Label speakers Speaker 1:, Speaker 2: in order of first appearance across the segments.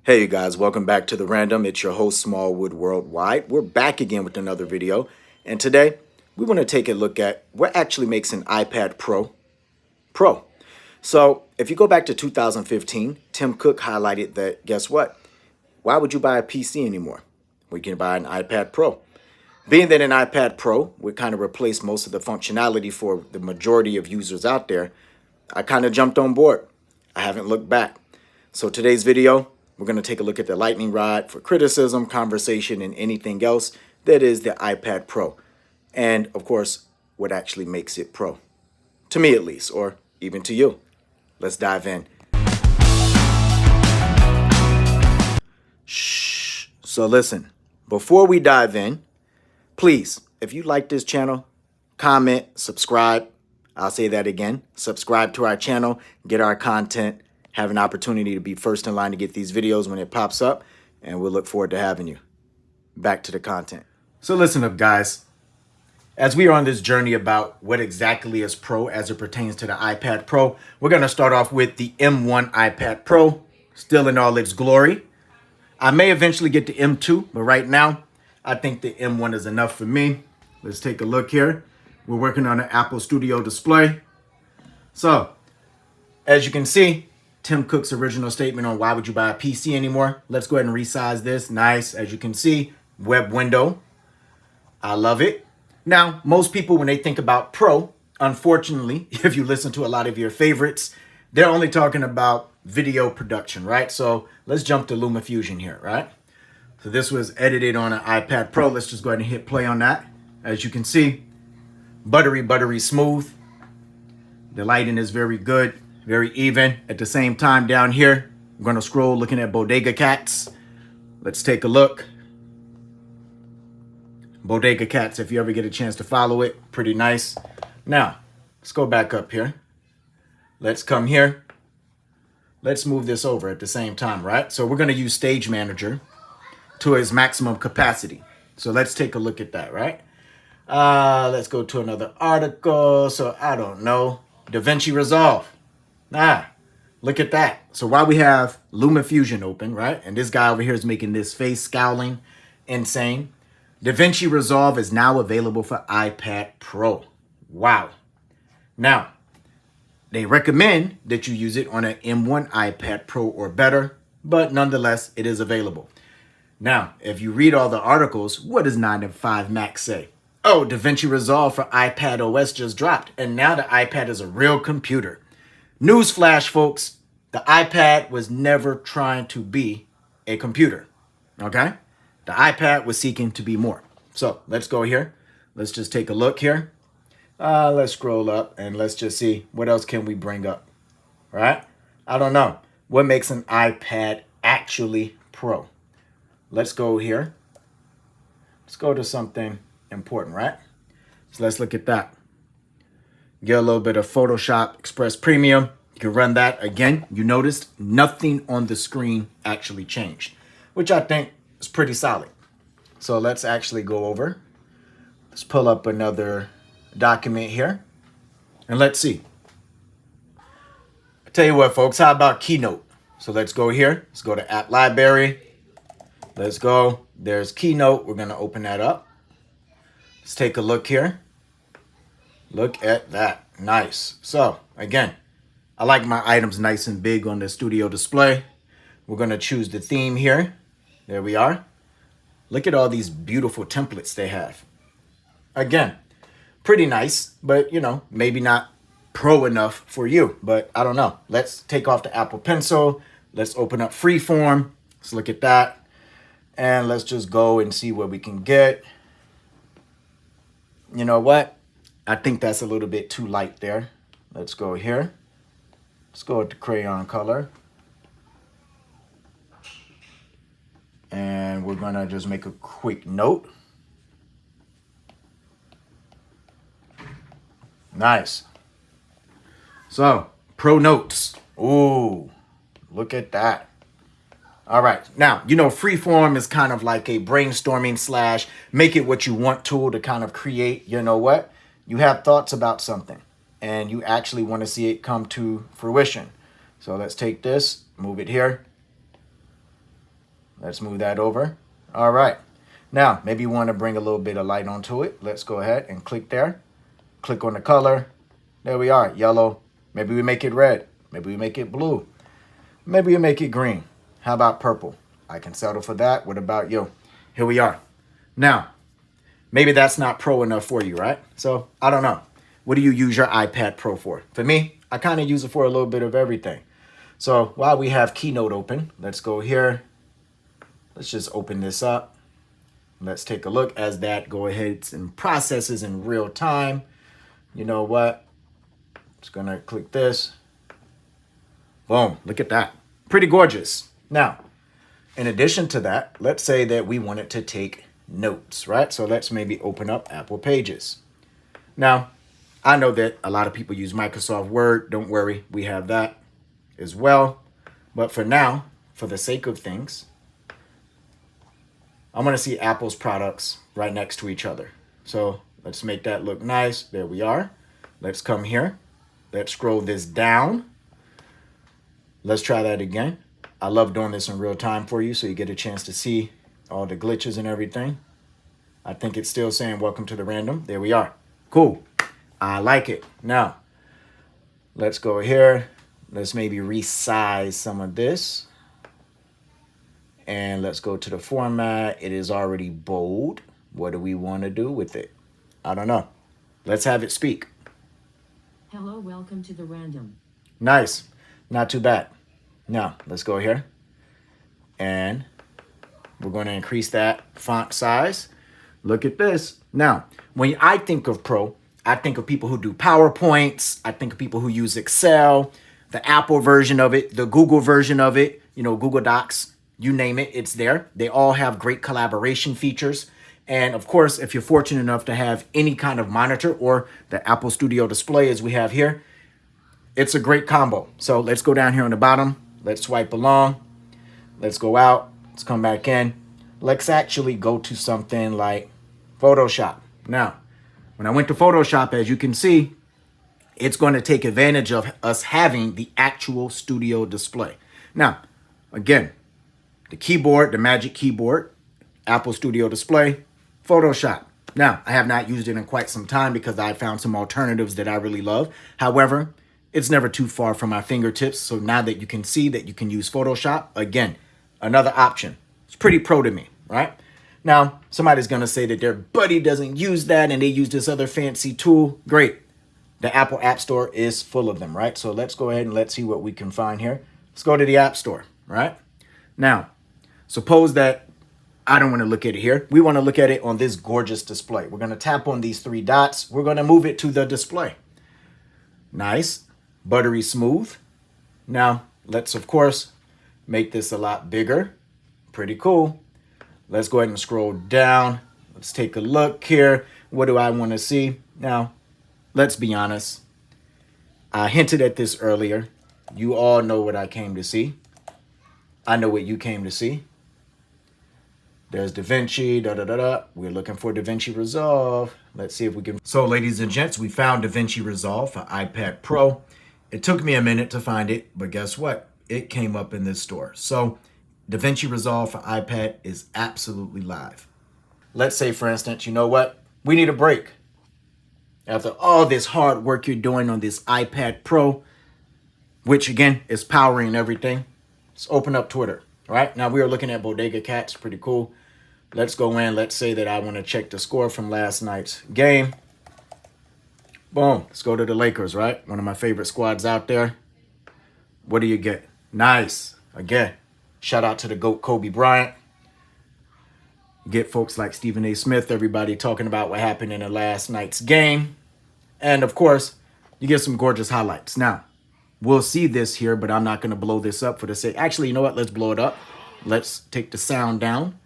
Speaker 1: Hey you guys, welcome back to The Random. It's your host, SmallwoodWorldWide. We're back again with another video. And today, we want to take a look at what actually makes an iPad Pro. So, if you go back to 2015, Tim Cook highlighted that, guess what? Why would you buy a PC anymore? We can buy an iPad Pro. Being that an iPad Pro would kind of replace most of the functionality for the majority of users out there, I kind of jumped on board. I haven't looked back. So today's video, we're going to take a look at the lightning rod for criticism, conversation, and anything else that is the iPad Pro. And, of course, what actually makes it pro. To me, at least, or even to you. Let's dive in. Shh. So listen, before we dive in, please, if you like this channel, comment, subscribe. I'll say that again. Subscribe to our channel, get our content, have an opportunity to be first in line to get these videos when it pops up, and we'll look forward to having you. Back to the content. So listen up, guys. As we are on this journey about what exactly is pro as it pertains to the iPad Pro, we're going to start off with the M1 iPad Pro, still in all its glory. I may eventually get the M2, but right now, I think the M1 is enough for me. Let's take a look here. We're working on an Apple Studio display. So, as you can see, Tim Cook's original statement on why would you buy a PC anymore. Let's go ahead and resize this. Nice. As you can see, web window. I love it. Now, most people, when they think about Pro, unfortunately, if you listen to a lot of your favorites, they're only talking about video production, right? So let's jump to LumaFusion here, right? So this was edited on an iPad Pro. Let's just go ahead and hit play on that. As you can see, buttery smooth. The lighting is very good. Very even. At the same time, down here, I'm going to scroll looking at Bodega Cats. Let's take a look. Bodega Cats, if you ever get a chance to follow it, pretty nice. Now, let's go back up here. Let's come here. Let's move this over at the same time, right? So we're going to use Stage Manager to its maximum capacity. So let's take a look at that, right? Let's go to another article. So I don't know. DaVinci Resolve. Look at that. So while we have LumaFusion open, right? And this guy over here is making this face scowling insane. DaVinci Resolve is now available for iPad Pro. Wow. Now, they recommend that you use it on an M1 iPad Pro or better, but nonetheless, it is available. Now, if you read all the articles, what does 9to5 Mac say? Oh, DaVinci Resolve for iPadOS just dropped, and now the iPad is a real computer. Newsflash, folks, the iPad was never trying to be a computer, okay? The iPad was seeking to be more. So let's go here. Let's just take a look here. Let's scroll up and let's just see what else can we bring up, right? I don't know. What makes an iPad actually pro? Let's go here. Let's go to something important, right? So let's look at that. Get a little bit of Photoshop Express Premium. You can run that again. You noticed nothing on the screen actually changed, which I think is pretty solid. So let's actually go over. Let's pull up another document here and let's see. I tell you what, folks, how about Keynote? So let's go here. Let's go to App Library. Let's go. There's Keynote. We're going to open that up. Let's take a look here. Look at that. Nice. So, again, I like my items nice and big on the studio display. We're going to choose the theme here. There we are. Look at all these beautiful templates they have. Again, pretty nice, but, you know, maybe not pro enough for you, but I don't know. Let's take off the Apple Pencil. Let's open up Freeform. Let's look at that. And let's just go and see what we can get. You know what? I think that's a little bit too light there. Let's go here. Let's go with the crayon color. And we're gonna just make a quick note. Nice. So, pro notes. Ooh, look at that. All right. Now, you know, Freeform is kind of like a brainstorming / make it what you want tool to kind of create, you know what? You have thoughts about something and you actually want to see it come to fruition. So let's take this, move it here. Let's move that over. All right. Now, maybe you want to bring a little bit of light onto it. Let's go ahead and click there. Click on the color. There we are, yellow. Maybe we make it red. Maybe we make it blue. Maybe we make it green. How about purple? I can settle for that. What about you? Here we are. Now, maybe that's not pro enough for you, right? So, I don't know. What do you use your iPad Pro for? For me, I kind of use it for a little bit of everything. So, while we have Keynote open, let's go here. Let's just open this up. Let's take a look as that go ahead and processes in real time. You know what? Just gonna click this. Boom, look at that. Pretty gorgeous. Now, in addition to that, let's say that we wanted to take notes, right? So let's maybe open up Apple Pages. Now, I know that a lot of people use Microsoft Word. Don't worry, we have that as well. But for now, for the sake of things, I want to see Apple's products right next to each other. So let's make that look nice. There we are. Let's come here. Let's scroll this down. Let's try that again. I love doing this in real time for you so you get a chance to see all the glitches and everything. I think it's still saying welcome to the random. There we are. Cool. I like it. Now, let's go here. Let's maybe resize some of this. And let's go to the format. It is already bold. What do we want to do with it? I don't know. Let's have it speak.
Speaker 2: Hello, welcome to the random.
Speaker 1: Nice. Not too bad. Now, let's go here. And we're going to increase that font size. Look at this. Now, when I think of Pro, I think of people who do PowerPoints. I think of people who use Excel, the Apple version of it, the Google version of it, you know, Google Docs. You name it, it's there. They all have great collaboration features. And of course, if you're fortunate enough to have any kind of monitor or the Apple Studio display as we have here, it's a great combo. So let's go down here on the bottom. Let's swipe along. Let's go out. Let's come back in. Let's actually go to something like Photoshop. Now, when I went to Photoshop, as you can see, it's going to take advantage of us having the actual studio display. Now, again, the keyboard, the Magic Keyboard, Apple Studio Display, Photoshop. Now, I have not used it in quite some time because I found some alternatives that I really love. However, it's never too far from my fingertips. So now that you can see that you can use Photoshop, again, another option. It's pretty pro to me, right? Now, somebody's going to say that their buddy doesn't use that and they use this other fancy tool. Great. The Apple App Store is full of them, right? So let's go ahead and let's see what we can find here. Let's go to the App Store, right? Now, suppose that I don't want to look at it here. We want to look at it on this gorgeous display. We're going to tap on these three dots. We're going to move it to the display. Nice, buttery smooth. Now, let's, of course, make this a lot bigger. Pretty cool. Let's go ahead and scroll down. Let's take a look here. What do I want to see? Now, let's be honest. I hinted at this earlier. You all know what I came to see. I know what you came to see. There's DaVinci, We're looking for DaVinci Resolve. Let's see if we can. So, ladies and gents, we found DaVinci Resolve for iPad Pro. It took me a minute to find it, but guess what? It came up in this store. So, DaVinci Resolve for iPad is absolutely live. Let's say, for instance, you know what? We need a break. After all this hard work you're doing on this iPad Pro, which again is powering everything, let's open up Twitter. All right, now we are looking at Bodega Cats, pretty cool. Let's go in. Let's say that I want to check the score from last night's game. Boom. Let's go to the Lakers, right? One of my favorite squads out there. What do you get? Nice. Again, shout out to the GOAT Kobe Bryant. You get folks like Stephen A. Smith, everybody talking about what happened in the last night's game. And of course, you get some gorgeous highlights. Now, we'll see this here, but I'm not going to blow this up for the sake. Actually, you know what? Let's blow it up. Let's take the sound down.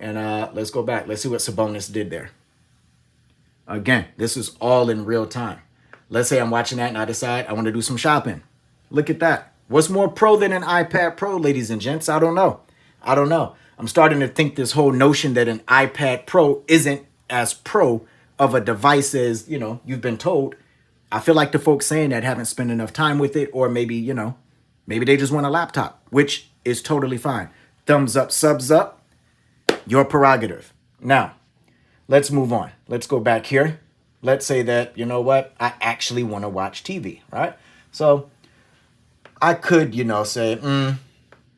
Speaker 1: And let's go back. Let's see what Sabonis did there. Again, this is all in real time. Let's say I'm watching that and I decide I want to do some shopping. Look at that. What's more pro than an iPad Pro, ladies and gents? I don't know. I don't know. I'm starting to think this whole notion that an iPad Pro isn't as pro of a device as, you know, you've been told. I feel like the folks saying that haven't spent enough time with it, or maybe, you know, maybe they just want a laptop, which is totally fine. thumbs up, subs up, your prerogative. Now, let's move on. Let's go back here. Let's say that, you know what, I actually want to watch TV, right? So I could, say,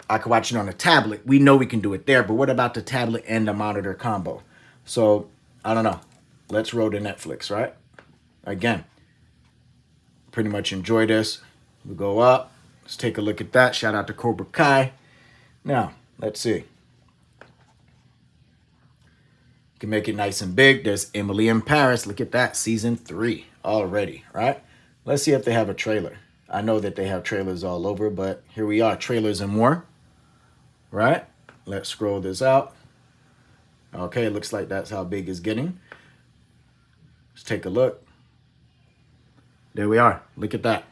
Speaker 1: I could watch it on a tablet. We know we can do it there, but what about the tablet and the monitor combo? So, I don't know. Let's roll to Netflix, right? Again, pretty much enjoy this. We go up. Let's take a look at that. Shout out to Cobra Kai. Now, let's see. You can make it nice and big. There's Emily in Paris. Look at that. Season 3 already, right? Let's see if they have a trailer. I know that they have trailers all over, but here we are. Trailers and more, right? Let's scroll this out. Okay, it looks like that's how big it's getting. Let's take a look. There we are. Look at that.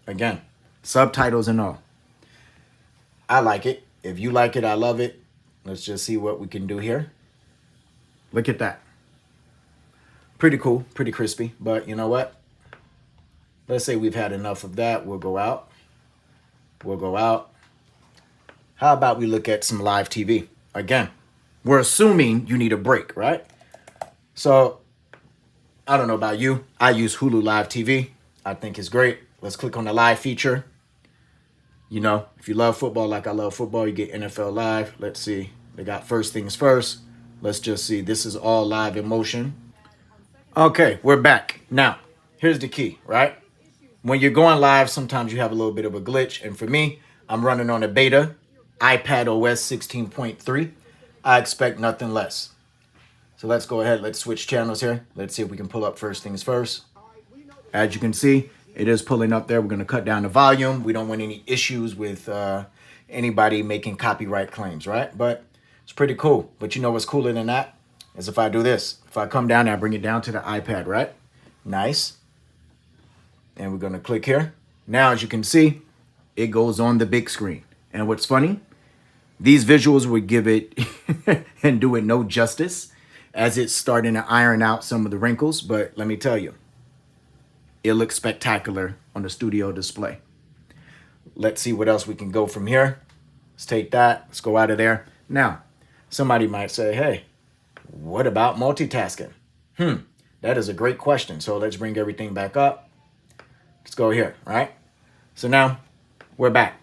Speaker 1: Again, subtitles and all. I like it. If you like it, I love it. Let's just see what we can do here. Look at that. Pretty cool, pretty crispy, but you know what? Let's say we've had enough of that. We'll go out. We'll go out. How about we look at some live TV? Again, we're assuming you need a break, right? So, I don't know about you. I use Hulu Live TV. I think it's great. Let's click on the live feature. If you love football like I love football, you get NFL Live. Let's see. They got First Things First. Let's just see. This is all live in motion. Okay, we're back. Now, here's the key, right? When you're going live, sometimes you have a little bit of a glitch. And for me, I'm running on a beta, iPadOS 16.3. I expect nothing less. So let's go ahead. Let's switch channels here. Let's see if we can pull up First Things First. As you can see, it is pulling up there. We're going to cut down the volume. We don't want any issues with anybody making copyright claims, right? But it's pretty cool. But you know what's cooler than that is if I do this. If I come down and I bring it down to the iPad, right? Nice. And we're going to click here. Now, as you can see, it goes on the big screen. And what's funny, these visuals would give it and do it no justice as it's starting to iron out some of the wrinkles. But let me tell you, it looks spectacular on the studio display. Let's see what else we can go from here. Let's take that. Let's go out of there. Now, somebody might say, hey, what about multitasking? That is a great question. So let's bring everything back up. Let's go here, right? So now we're back.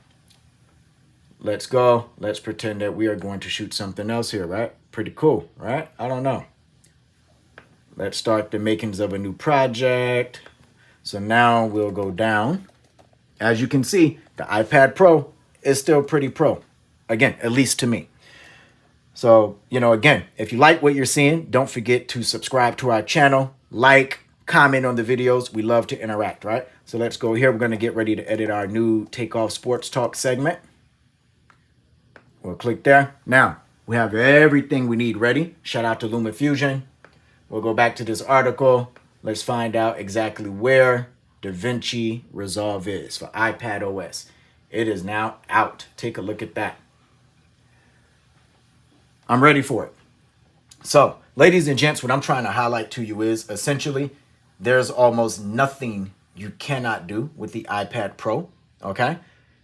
Speaker 1: Let's go. Let's pretend that we are going to shoot something else here, right? Pretty cool, right? I don't know. Let's start the makings of a new project. So now we'll go down. As you can see, the iPad Pro is still pretty pro. Again, at least to me. So, again, if you like what you're seeing, don't forget to subscribe to our channel, like, comment on the videos. We love to interact, right? So let's go here. We're going to get ready to edit our new Takeoff Sports Talk segment. We'll click there. Now, we have everything we need ready. Shout out to LumaFusion. We'll go back to this article. Let's find out exactly where DaVinci Resolve is for iPadOS. It is now out. Take a look at that. I'm ready for it. So, ladies and gents, what I'm trying to highlight to you is essentially there's almost nothing you cannot do with the iPad Pro, okay?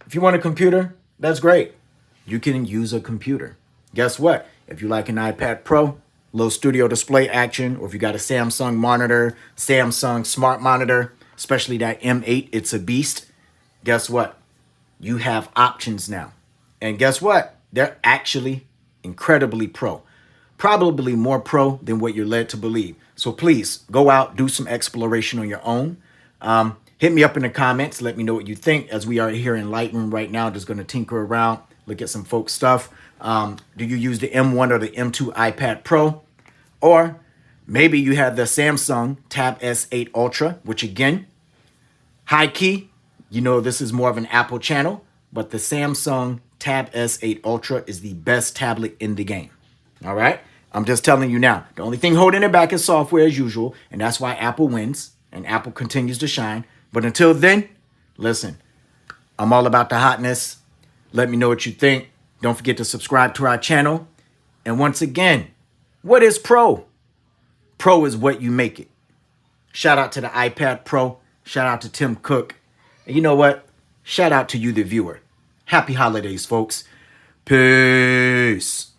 Speaker 1: If you want a computer, that's great. You can use a computer. Guess what? If you like an iPad Pro, little studio display action, or if you got a Samsung monitor, Samsung smart monitor, especially that M8, it's a beast. Guess what? You have options now. And guess what? They're actually incredibly pro. Probably more pro than what you're led to believe. So please go out, do some exploration on your own. Hit me up in the comments. Let me know what you think as we are here in Lightroom right now. Just going to tinker around, look at some folks' stuff. Do you use the M1 or the M2 iPad Pro? Or maybe you have the Samsung Tab S8 Ultra, which again, high key, this is more of an Apple channel, but the Samsung Tab S8 Ultra is the best tablet in the game. All right? I'm just telling you now. The only thing holding it back is software as usual, and that's why Apple wins and Apple continues to shine. But until then, listen, I'm all about the hotness. Let me know what you think. Don't forget to subscribe to our channel. And once again, what is pro? Pro is what you make it. Shout out to the iPad Pro. Shout out to Tim Cook. And you know what? Shout out to you, the viewer. Happy holidays, folks. Peace. Peace.